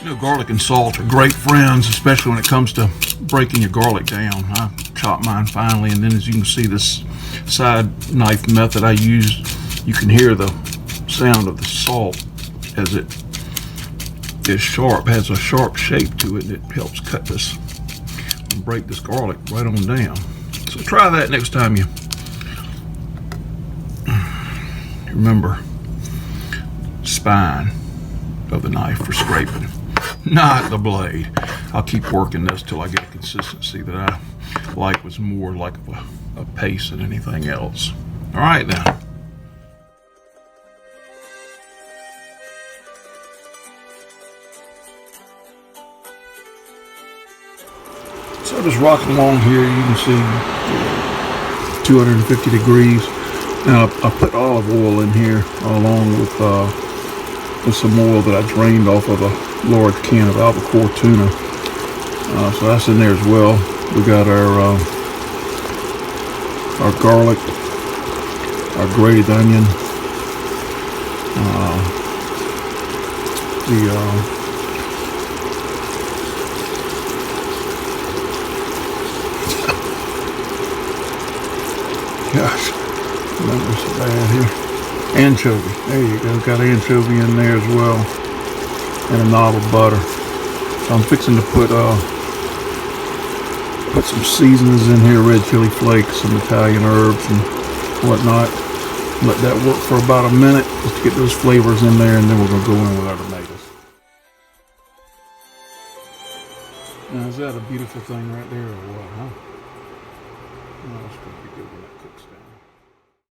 You know, garlic and salt are great friends, especially when it comes to breaking your garlic down. I chop mine finely, and then as you can see, this side knife method I used, you can hear the sound of the salt as it is sharp, has a sharp shape to it, and it helps cut this and break this garlic right on down. So try that next time you remember spine of the knife for scraping, not the blade. I'll keep working this till I get a consistency that I like, was more like a paste than anything else. All right now. So just rocking along here, you can see 250 degrees. Now I put olive oil in here along with some oil that I drained off of a large can of albacore tuna. So that's in there as well. We got our garlic, our grated onion, gosh, that so bad here. Anchovy. There you go. Got anchovy in there as well, and a knob of butter. So I'm fixing to put some seasonings in here, red chili flakes, some Italian herbs and whatnot. Let that work for about a minute just to get those flavors in there, and then we're going to go in with our tomatoes. Now, is that a beautiful thing right there or what?